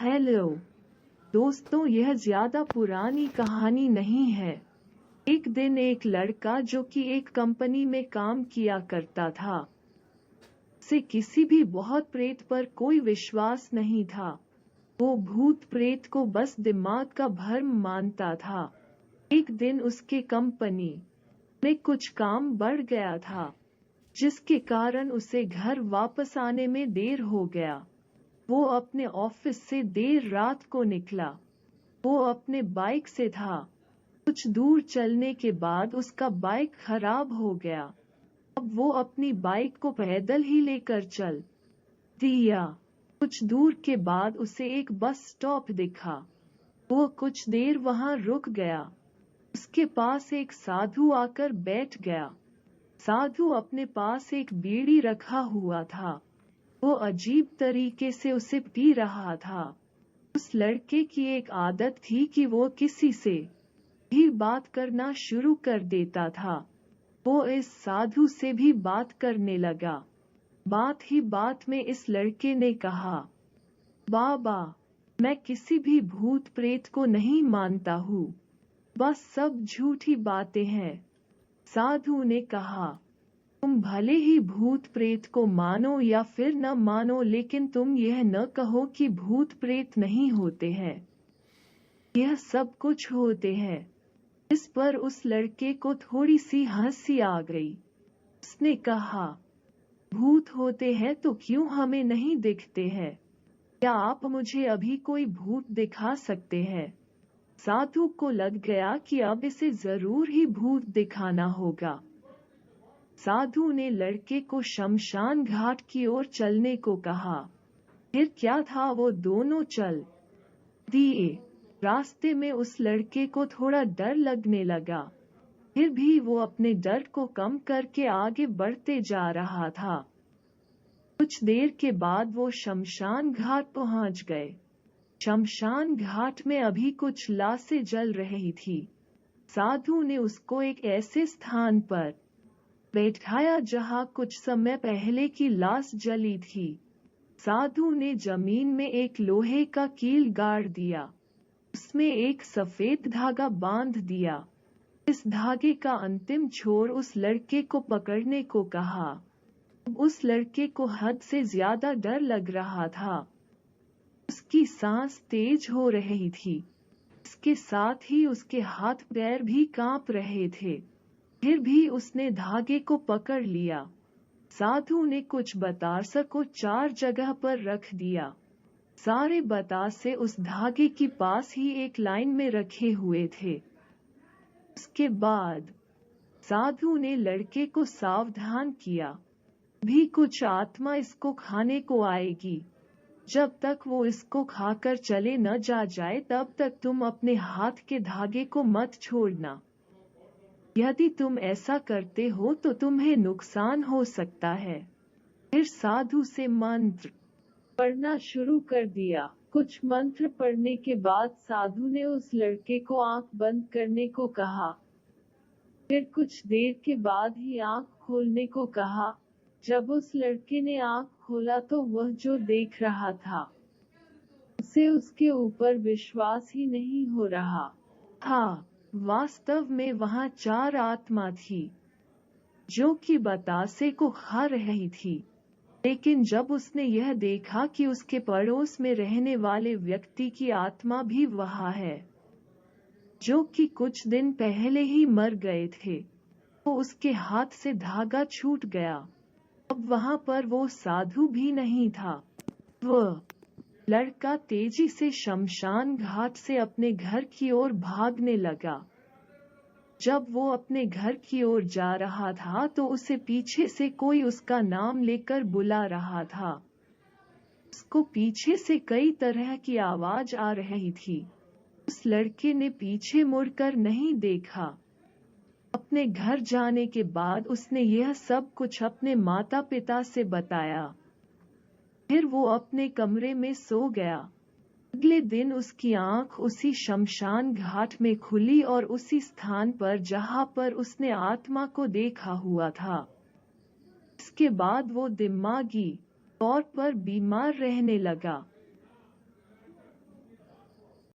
Hello दोस्तों, यह ज्यादा पुरानी कहानी नहीं है। एक दिन एक लड़का जो कि एक कंपनी में काम किया करता था, उसे किसी भी भूत प्रेत पर कोई विश्वास नहीं था। वो भूत प्रेत को बस दिमाग का भ्रम मानता था। एक दिन उसके कंपनी में कुछ काम बढ़ गया था, जिसके कारण उसे घर वापस आने में देर हो गया। वो अपने ऑफिस से देर रात को निकला। वो अपने बाइक से था। कुछ दूर चलने के बाद उसका बाइक खराब हो गया। अब वो अपनी बाइक को पैदल ही लेकर चल दिया। कुछ दूर के बाद उसे एक बस स्टॉप दिखा। वो कुछ देर वहां रुक गया। उसके पास एक साधु आकर बैठ गया। साधु अपने पास एक बीड़ी रखा हुआ था। वो अजीब तरीके से उसे पी रहा था। उस लड़के की एक आदत थी कि वो किसी से भी बात करना शुरू कर देता था। वो इस साधु से भी बात करने लगा। बात ही बात में इस लड़के ने कहा, बाबा, मैं किसी भी भूत प्रेत को नहीं मानता हूँ, बस सब झूठी बातें हैं। साधु ने कहा, तुम भले ही भूत प्रेत को मानो या फिर न मानो, लेकिन तुम यह न कहो कि भूत प्रेत नहीं होते हैं। यह सब कुछ होते हैं। इस पर उस लड़के को थोड़ी सी हंसी आ गई। उसने कहा, भूत होते हैं तो क्यों हमें नहीं दिखते हैं? क्या आप मुझे अभी कोई भूत दिखा सकते हैं? साधु को लग गया कि अब इसे जरूर ही भूत दिखाना होगा। साधु ने लड़के को शमशान घाट की ओर चलने को कहा। फिर क्या था, वो दोनों चल दिए। रास्ते में उस लड़के को थोड़ा डर लगने लगा, फिर भी वो अपने डर को कम करके आगे बढ़ते जा रहा था। कुछ देर के बाद वो शमशान घाट पहुंच गए। शमशान घाट में अभी कुछ लाशें जल रही थी। साधु ने उसको एक ऐसे स्थान पर बैठाया जहां कुछ समय पहले की लाश जली थी। साधु ने जमीन में एक लोहे का कील गाड़ दिया। उसमें एक सफेद धागा बांध दिया। इस धागे का अंतिम छोर उस लड़के को पकड़ने को कहा। उस लड़के को हद से ज्यादा डर लग रहा था। उसकी सांस तेज हो रही थी। इसके साथ ही उसके हाथ पैर भी कांप रहे थे। फिर भी उसने धागे को पकड़ लिया। साधु ने कुछ बतासे को 4 जगह पर रख दिया। सारे बतासे उस धागे के पास ही एक लाइन में रखे हुए थे। उसके बाद साधु ने लड़के को सावधान किया, भी कुछ आत्मा इसको खाने को आएगी। जब तक वो इसको खाकर चले न जाए तब तक तुम अपने हाथ के धागे को मत छोड़ना। यदि तुम ऐसा करते हो तो तुम्हें नुकसान हो सकता है। फिर साधु से मंत्र पढ़ना शुरू कर दिया। कुछ मंत्र पढ़ने के बाद साधु ने उस लड़के को आंख बंद करने को कहा। फिर कुछ देर के बाद ही आंख खोलने को कहा। जब उस लड़के ने आंख खोला तो वह जो देख रहा था, उसे उसके ऊपर विश्वास ही नहीं हो रहा था। वास्तव में वहां 4 आत्मा थी, जो कि बतासे को खा रही थी। लेकिन जब उसने यह देखा कि उसके पड़ोस में रहने वाले व्यक्ति की आत्मा भी वहां है, जो कि कुछ दिन पहले ही मर गए थे, तो उसके हाथ से धागा छूट गया। अब वहां पर वो साधु भी नहीं था। वह लड़का तेजी से शमशान घाट से अपने घर की ओर भागने लगा। जब वो अपने घर की ओर जा रहा था तो उसे पीछे से कोई उसका नाम लेकर बुला रहा था। उसको पीछे से कई तरह की आवाज आ रही थी। उस लड़के ने पीछे मुड़कर नहीं देखा। अपने घर जाने के बाद उसने यह सब कुछ अपने माता पिता से बताया। फिर वो अपने कमरे में सो गया। अगले दिन उसकी आंख उसी शमशान घाट में खुली और उसी स्थान पर जहां पर उसने आत्मा को देखा हुआ था। इसके बाद वो दिमागी तौर पर बीमार रहने लगा।